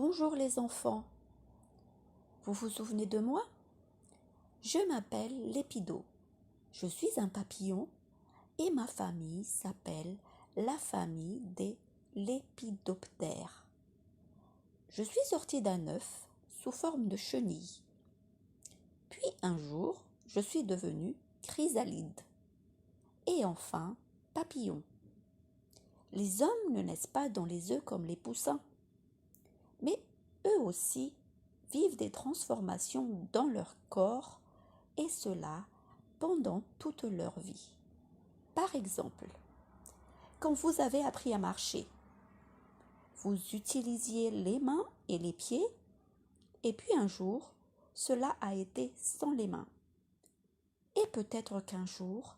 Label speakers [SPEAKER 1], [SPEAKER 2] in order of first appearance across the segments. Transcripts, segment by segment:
[SPEAKER 1] Bonjour les enfants, vous vous souvenez de moi? Je m'appelle Lépido, je suis un papillon et ma famille s'appelle la famille des lépidoptères. Je suis sortie d'un œuf sous forme de chenille. Puis un jour, je suis devenue chrysalide et enfin papillon. Les hommes ne naissent pas dans les œufs comme les poussins, mais eux aussi vivent des transformations dans leur corps et cela pendant toute leur vie. Par exemple, quand vous avez appris à marcher, vous utilisiez les mains et les pieds et puis un jour, cela a été sans les mains. Et peut-être qu'un jour,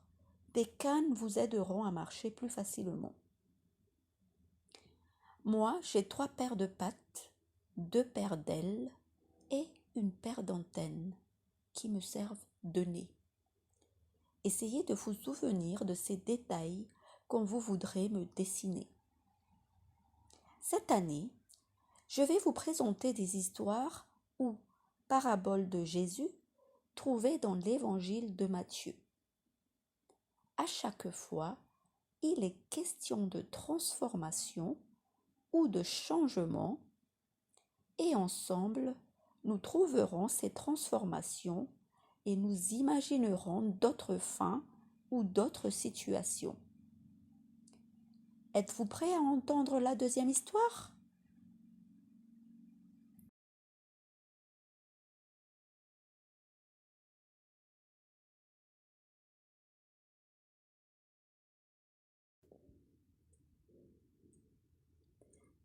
[SPEAKER 1] des cannes vous aideront à marcher plus facilement. Moi, j'ai 3 paires de pattes, 2 paires d'ailes et une paire d'antennes qui me servent de nez. Essayez de vous souvenir de ces détails quand vous voudrez me dessiner. Cette année, je vais vous présenter des histoires ou paraboles de Jésus trouvées dans l'évangile de Matthieu. À chaque fois, il est question de transformation ou de changement et ensemble, nous trouverons ces transformations et nous imaginerons d'autres fins ou d'autres situations. Êtes-vous prêts à entendre la deuxième histoire?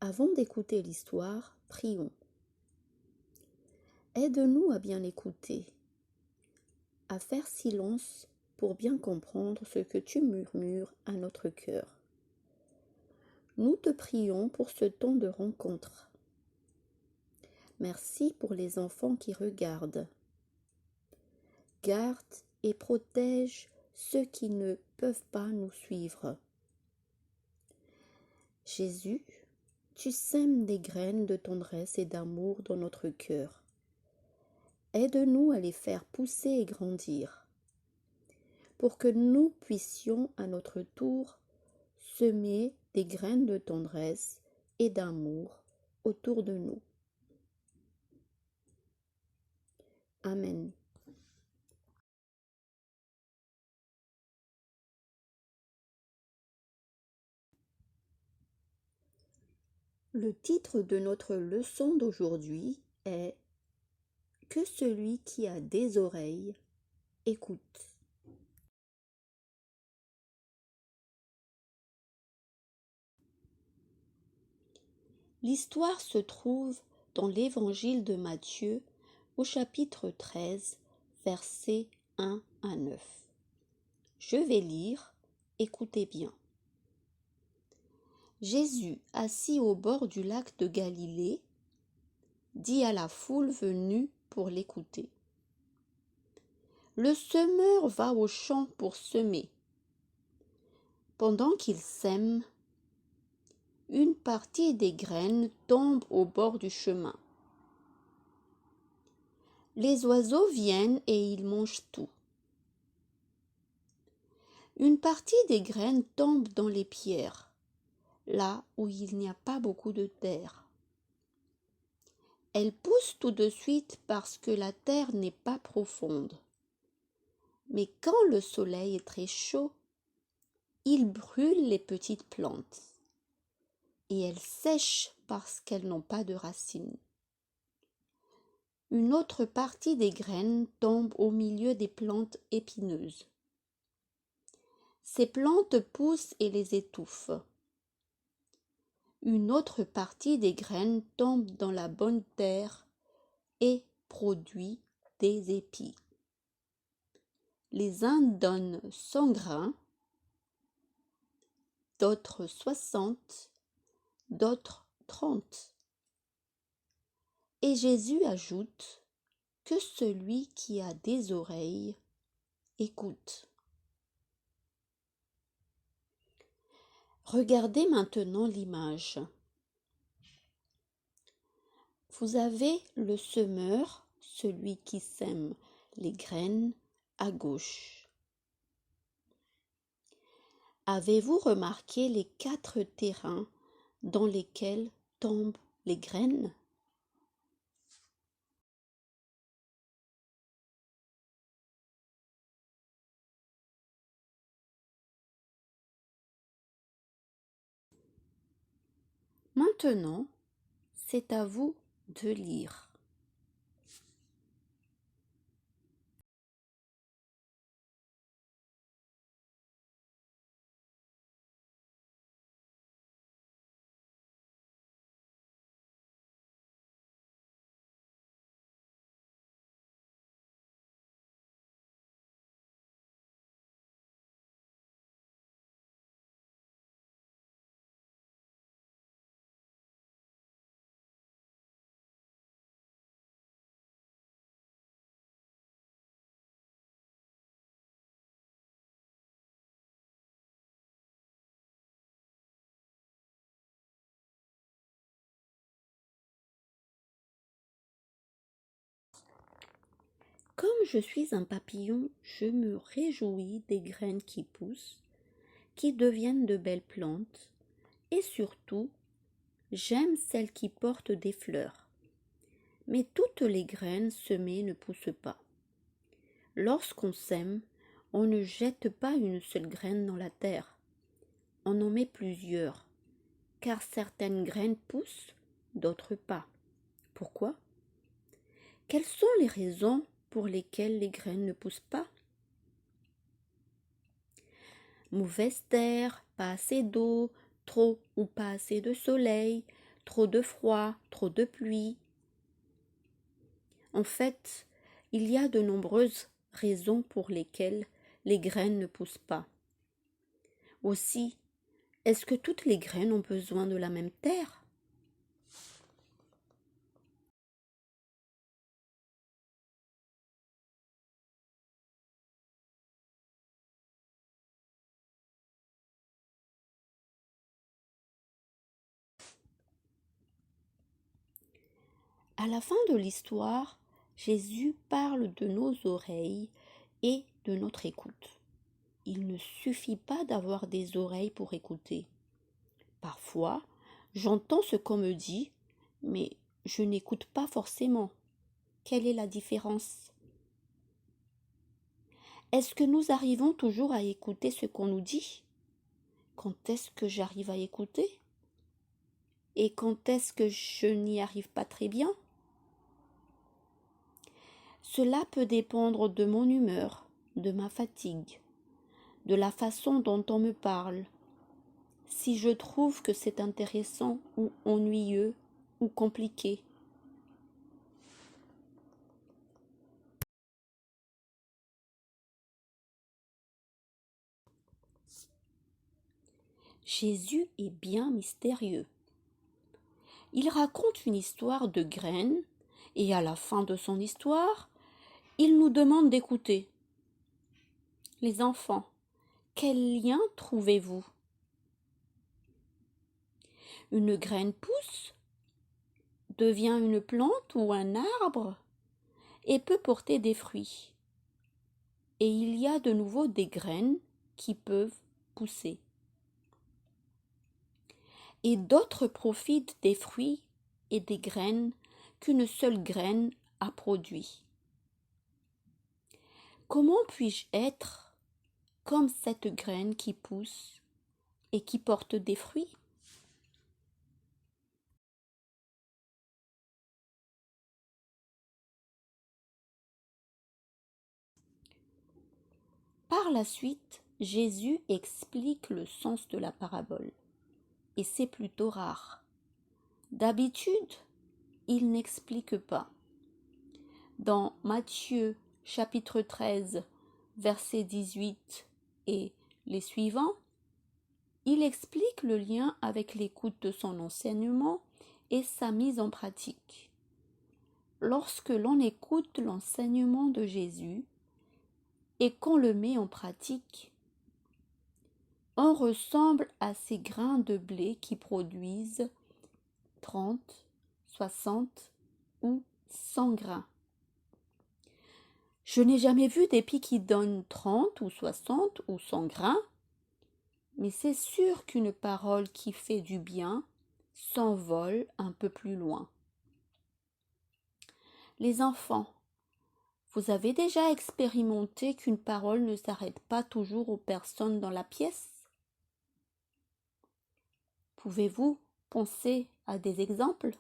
[SPEAKER 1] Avant d'écouter l'histoire, prions. Aide-nous à bien écouter, à faire silence pour bien comprendre ce que tu murmures à notre cœur. Nous te prions pour ce temps de rencontre. Merci pour les enfants qui regardent. Garde et protège ceux qui ne peuvent pas nous suivre. Jésus, tu sèmes des graines de tendresse et d'amour dans notre cœur. Aide-nous à les faire pousser et grandir, pour que nous puissions à notre tour semer des graines de tendresse et d'amour autour de nous. Amen. Le titre de notre leçon d'aujourd'hui est « Que celui qui a des oreilles écoute ». L'histoire se trouve dans l'évangile de Matthieu au chapitre 13, versets 1 à 9. Je vais lire, écoutez bien. Jésus, assis au bord du lac de Galilée, dit à la foule venue pour l'écouter. Le semeur va au champ pour semer. Pendant qu'il sème, une partie des graines tombe au bord du chemin. Les oiseaux viennent et ils mangent tout. Une partie des graines tombe dans les pierres, là où il n'y a pas beaucoup de terre. Elles poussent tout de suite parce que la terre n'est pas profonde. Mais quand le soleil est très chaud, il brûle les petites plantes et elles sèchent parce qu'elles n'ont pas de racines. Une autre partie des graines tombe au milieu des plantes épineuses. Ces plantes poussent et les étouffent. Une autre partie des graines tombe dans la bonne terre et produit des épis. Les uns donnent 100 grains, d'autres 60, d'autres 30. Et Jésus ajoute que celui qui a des oreilles écoute. Regardez maintenant l'image. Vous avez le semeur, celui qui sème les graines, à gauche. Avez-vous remarqué les 4 terrains dans lesquels tombent les graines? Maintenant, c'est à vous de lire. Comme je suis un papillon, je me réjouis des graines qui poussent, qui deviennent de belles plantes, et surtout, j'aime celles qui portent des fleurs. Mais toutes les graines semées ne poussent pas. Lorsqu'on sème, on ne jette pas une seule graine dans la terre. On en met plusieurs, car certaines graines poussent, d'autres pas. Pourquoi? Quelles sont les raisons pour lesquelles les graines ne poussent pas? Mauvaise terre, pas assez d'eau, trop ou pas assez de soleil, trop de froid, trop de pluie. En fait, il y a de nombreuses raisons pour lesquelles les graines ne poussent pas. Aussi, est-ce que toutes les graines ont besoin de la même terre? À la fin de l'histoire, Jésus parle de nos oreilles et de notre écoute. Il ne suffit pas d'avoir des oreilles pour écouter. Parfois, j'entends ce qu'on me dit, mais je n'écoute pas forcément. Quelle est la différence? Est-ce que nous arrivons toujours à écouter ce qu'on nous dit? Quand est-ce que j'arrive à écouter? Et quand est-ce que je n'y arrive pas très bien? Cela peut dépendre de mon humeur, de ma fatigue, de la façon dont on me parle, si je trouve que c'est intéressant ou ennuyeux ou compliqué. Jésus est bien mystérieux. Il raconte une histoire de graines et à la fin de son histoire, il nous demande d'écouter. Les enfants, quel lien trouvez-vous? Une graine pousse, devient une plante ou un arbre et peut porter des fruits. Et il y a de nouveau des graines qui peuvent pousser. Et d'autres profitent des fruits et des graines qu'une seule graine a produit. Comment puis-je être comme cette graine qui pousse et qui porte des fruits? Par la suite, Jésus explique le sens de la parabole, et c'est plutôt rare. D'habitude, il n'explique pas. Dans Matthieu chapitre 13, verset 18 et les suivants, il explique le lien avec l'écoute de son enseignement et sa mise en pratique. Lorsque l'on écoute l'enseignement de Jésus et qu'on le met en pratique, on ressemble à ces grains de blé qui produisent 30, 60 ou 100 grains. Je n'ai jamais vu d'épis qui donnent 30 ou 60 ou 100 grains, mais c'est sûr qu'une parole qui fait du bien s'envole un peu plus loin. Les enfants, vous avez déjà expérimenté qu'une parole ne s'arrête pas toujours aux personnes dans la pièce? Pouvez-vous penser à des exemples?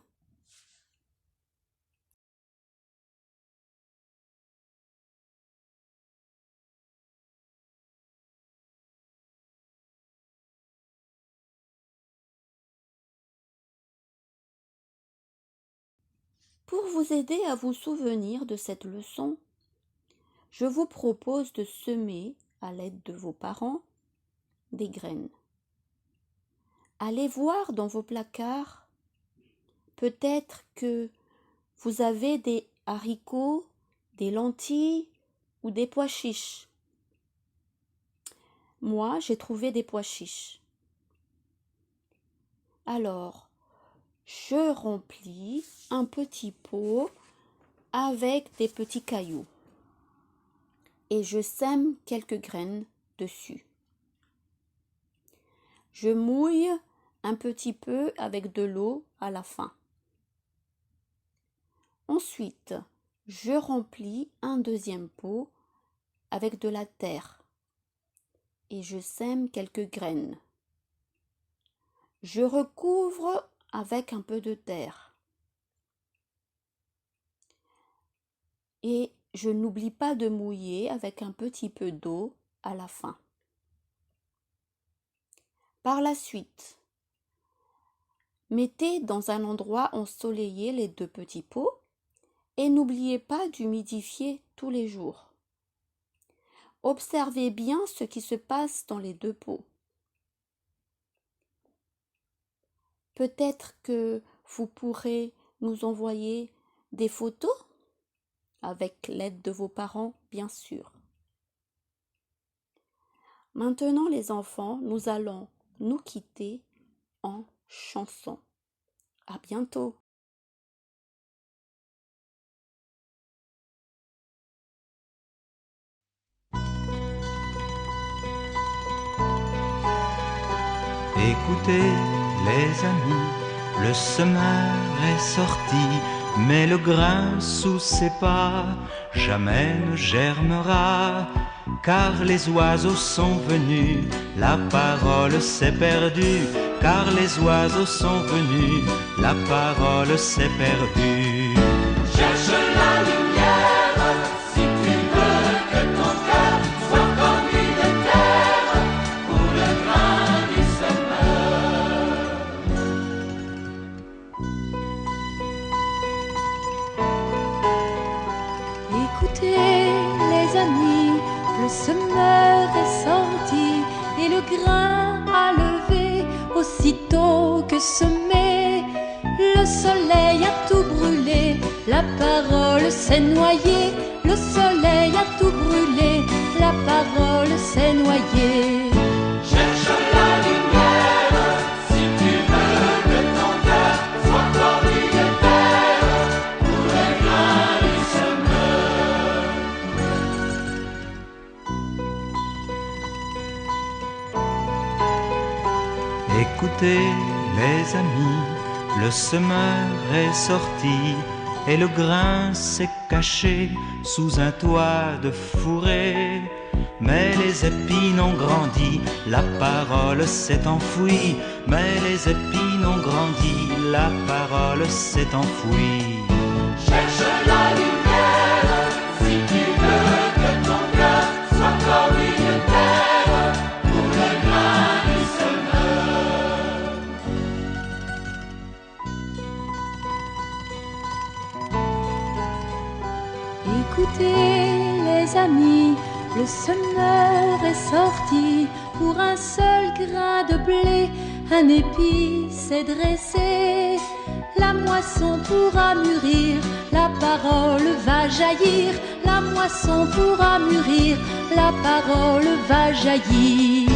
[SPEAKER 1] Pour vous aider à vous souvenir de cette leçon, je vous propose de semer, à l'aide de vos parents, des graines. Allez voir dans vos placards. Peut-être que vous avez des haricots, des lentilles ou des pois chiches. Moi, j'ai trouvé des pois chiches. Alors, je remplis un petit pot avec des petits cailloux et je sème quelques graines dessus. Je mouille un petit peu avec de l'eau à la fin. Ensuite, je remplis un deuxième pot avec de la terre et je sème quelques graines. Je recouvre avec un peu de terre. Et je n'oublie pas de mouiller avec un petit peu d'eau à la fin. Par la suite, mettez dans un endroit ensoleillé les deux petits pots et n'oubliez pas d'humidifier tous les jours. Observez bien ce qui se passe dans les deux pots. Peut-être que vous pourrez nous envoyer des photos avec l'aide de vos parents, bien sûr. Maintenant, les enfants, nous allons nous quitter en chanson. À bientôt.
[SPEAKER 2] Écoutez les amis, le semeur est sorti, mais le grain sous ses pas jamais ne germera, car les oiseaux sont venus, la parole s'est perdue, car les oiseaux sont venus, la parole s'est perdue.
[SPEAKER 3] Cherche la lumière, si tu veux que ton cœur soit comme une terre où le grain du semeur.
[SPEAKER 4] Écoutez les amis, le semeur est sorti et le grain a levé aussitôt que semé. Le soleil a tout brûlé, la parole s'est noyée. Le soleil a tout brûlé, la parole s'est noyée.
[SPEAKER 3] Cherche la lumière, si tu veux que ton cœur soit comme une terre où le grain du semeur.
[SPEAKER 2] Écoutez les amis, le semeur est sorti et le grain s'est caché sous un toit de fourré. Mais les épines ont grandi, la parole s'est enfouie. Mais les épines ont grandi, la parole s'est enfouie.
[SPEAKER 3] Cherche la lumière, si tu veux que ton cœur soit comme une terre où le grain du semeur.
[SPEAKER 4] Écoutez les amis, le semeur est sorti. Pour un seul grain de blé, un épi s'est dressé. La moisson pourra mûrir, la parole va jaillir. La moisson pourra mûrir, la parole va jaillir.